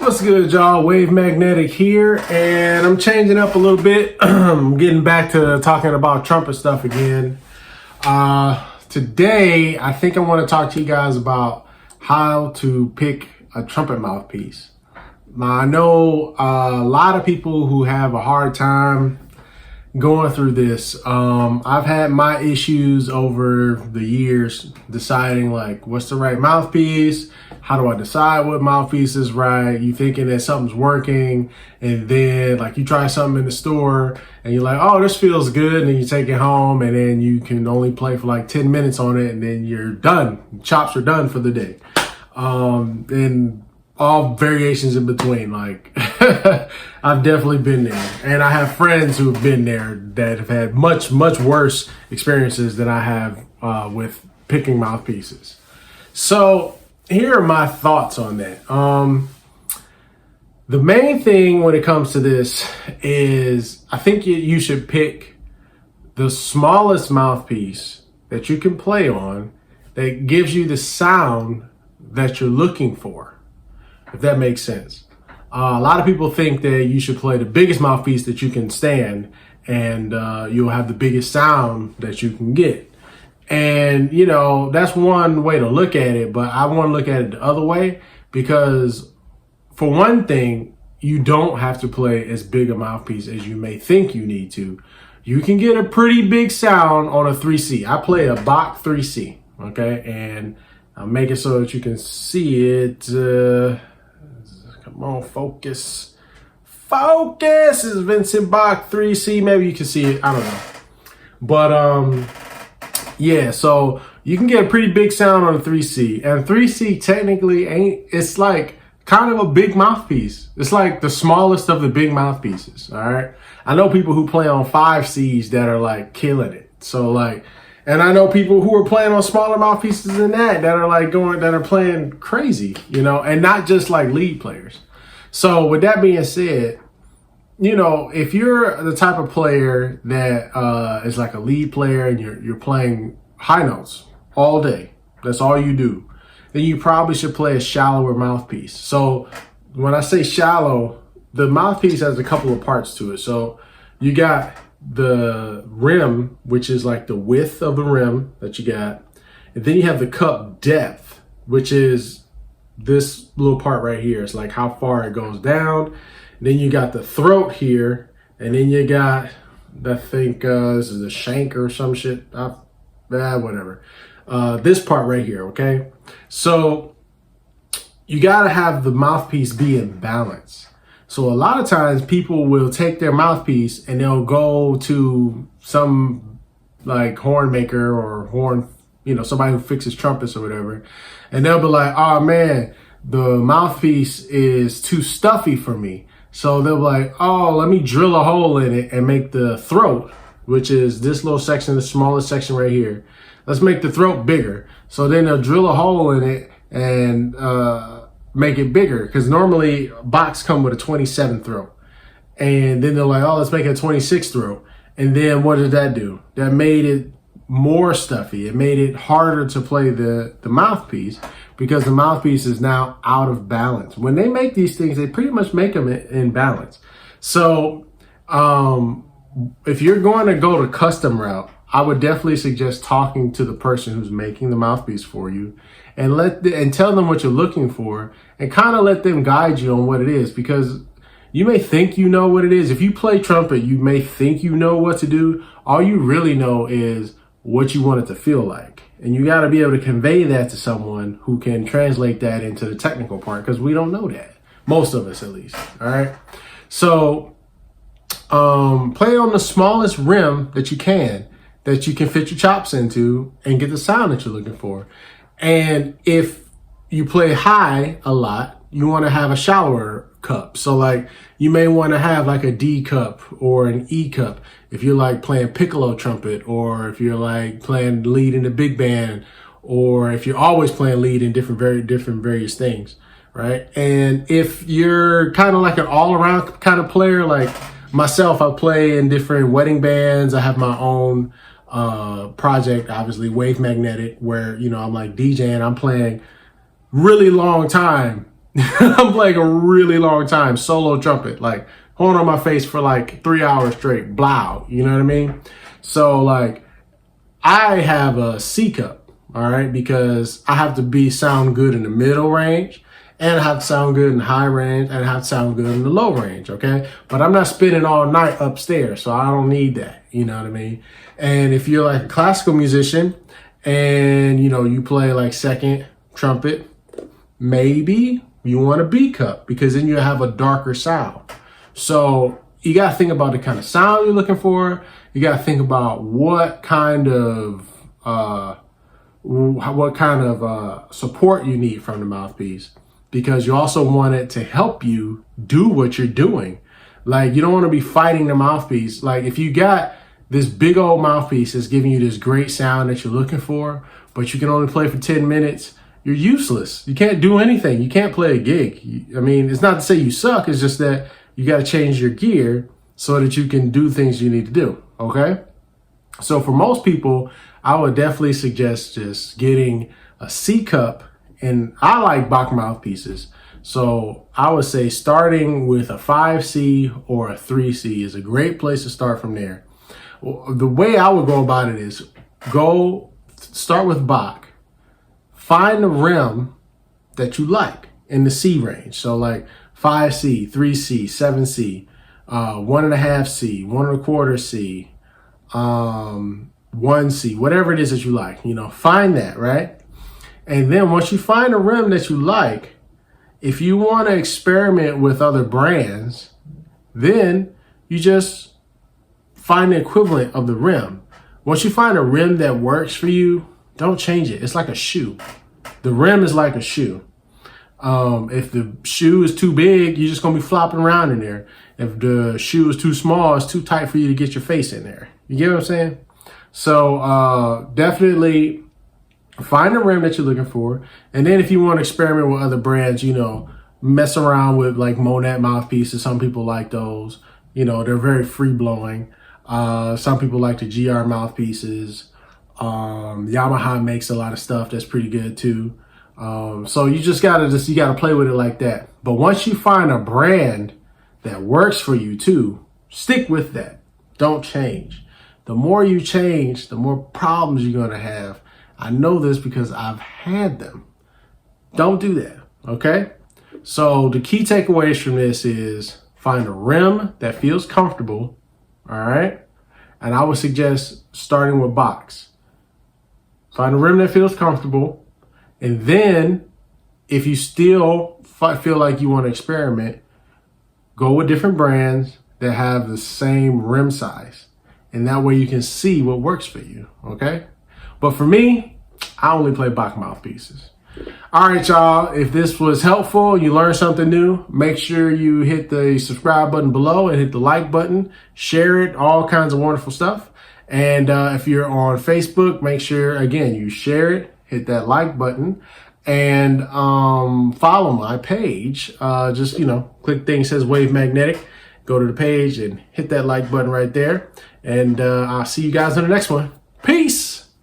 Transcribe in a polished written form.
What's good, y'all? Wave Magnetic here, and I'm changing up a little bit. I'm getting back to talking about trumpet stuff again. Today, I think I want to talk to you guys about how to pick a trumpet mouthpiece. Now, I know a lot of people who have a hard time going through this. I've had my issues over the years deciding like what's the right mouthpiece. How do I decide what mouthpiece is right? You thinking that something's working, and then like you try something in the store and you're like, oh, this feels good, and then you take it home and then you can only play for like 10 minutes on it and then you're done. Chops are done for the day. And all variations in between. Like I've definitely been there, and I have friends who have been there that have had much worse experiences than I have with picking mouthpieces. So here are my thoughts on that. The main thing when it comes to this is I think you should pick the smallest mouthpiece that you can play on that gives you the sound that you're looking for, if that makes sense. A lot of people think that you should play the biggest mouthpiece that you can stand, and you'll have the biggest sound that you can get. And, you know, that's one way to look at it, but I want to look at it the other way, because for one thing, you don't have to play as big a mouthpiece as you may think you need to. You can get a pretty big sound on a 3C. I play a Bach 3C, okay? And I'll make it so that you can see it. Come on, focus. Focus! It's Vincent Bach 3C. Maybe you can see it. I don't know. But, yeah, so you can get a pretty big sound on a 3C. And 3C technically it's like kind of a big mouthpiece. It's like the smallest of the big mouthpieces, all right? I know people who play on 5Cs that are like killing it. So like, and I know people who are playing on smaller mouthpieces than that are like that are playing crazy, you know, and not just like lead players. So with that being said, you know, if you're the type of player that is like a lead player and you're playing high notes all day, that's all you do, then you probably should play a shallower mouthpiece. So when I say shallow, the mouthpiece has a couple of parts to it. So you got the rim, which is like the width of the rim that you got. And then you have the cup depth, which is this little part right here. It's like how far it goes down. Then you got the throat here, and then you got, I think this is a shank or some shit. Whatever. This part right here, okay? So you gotta have the mouthpiece be in balance. So a lot of times people will take their mouthpiece and they'll go to some like horn maker or horn, you know, somebody who fixes trumpets or whatever, and they'll be like, oh man, the mouthpiece is too stuffy for me. So they'll be like, oh, let me drill a hole in it and make the throat, which is this little section, the smallest section right here. Let's make the throat bigger. So then they'll drill a hole in it and make it bigger. Because normally Bachs come with a 27 throat. And then they're like, oh, let's make it a 26 throat. And then what did that do? That made it more stuffy. It made it harder to play the mouthpiece, because the mouthpiece is now out of balance. When they make these things, they pretty much make them in balance. So if you're going to go the custom route, I would definitely suggest talking to the person who's making the mouthpiece for you, and tell them what you're looking for, and kind of let them guide you on what it is, because you may think you know what it is. If you play trumpet, you may think you know what to do. All you really know is what you want it to feel like. And you got to be able to convey that to someone who can translate that into the technical part, because we don't know that. Most of us, at least. All right. So play on the smallest rim that you can fit your chops into and get the sound that you're looking for. And if you play high a lot, you want to have a shallower cup. So like you may want to have like a D cup or an E cup if you're like playing piccolo trumpet, or if you're like playing lead in the big band, or if you're always playing lead in various things, right? And if you're kind of like an all-around kind of player, like myself, I play in different wedding bands. I have my own project, obviously Wave Magnetik, where, you know, I'm like DJing, I'm playing really long time I'm playing a really long time, solo trumpet, like holding on my face for like 3 hours straight, blow, you know what I mean? So like, I have a C cup, all right, because I have to sound good in the middle range, and I have to sound good in the high range, and I have to sound good in the low range, okay? But I'm not spinning all night upstairs, so I don't need that, you know what I mean? And if you're like a classical musician and, you know, you play like second trumpet, maybe you want a B cup because then you have a darker sound. So you got to think about the kind of sound you're looking for. You got to think about what kind of support you need from the mouthpiece, because you also want it to help you do what you're doing. Like, you don't want to be fighting the mouthpiece. Like, if you got this big old mouthpiece that's giving you this great sound that you're looking for, but you can only play for 10 minutes, you're useless. You can't do anything. You can't play a gig. I mean, it's not to say you suck. It's just that you got to change your gear so that you can do things you need to do, okay? So for most people, I would definitely suggest just getting a C cup, and I like Bach mouthpieces. So I would say starting with a 5C or a 3C is a great place to start from there. The way I would go about it is start with Bach, find a rim that you like in the C range. So like 5C, 3C, 7C, 1.5C, 1.25 C, 1C, whatever it is that you like, you know, find that, right? And then once you find a rim that you like, if you want to experiment with other brands, then you just find the equivalent of the rim. Once you find a rim that works for you, don't change it. It's like a shoe. The rim is like a shoe. If the shoe is too big, you're just going to be flopping around in there. If the shoe is too small, it's too tight for you to get your face in there. You get what I'm saying? So definitely find a rim that you're looking for. And then if you want to experiment with other brands, you know, mess around with like Magnetik mouthpieces. Some people like those. You know, they're very free-blowing. Some people like the GR mouthpieces. Yamaha makes a lot of stuff that's pretty good too. So you gotta play with it like that. But once you find a brand that works for you too, stick with that. Don't change. The more you change, the more problems you're gonna have. I know this because I've had them. Don't do that, okay? So the key takeaways from this is find a rim that feels comfortable, all right? And I would suggest starting with Bach's. Find a rim that feels comfortable. And then if you still feel like you want to experiment, go with different brands that have the same rim size. And that way you can see what works for you, okay? But for me, I only play Bach mouthpieces. All right, y'all. If this was helpful, you learned something new, make sure you hit the subscribe button below and hit the like button. Share it, all kinds of wonderful stuff. And if you're on Facebook, make sure, again, you share it, hit that like button, and follow my page. Just, you know, click thing that says Wave Magnetik. Go to the page and hit that like button right there. And I'll see you guys on the next one. Peace.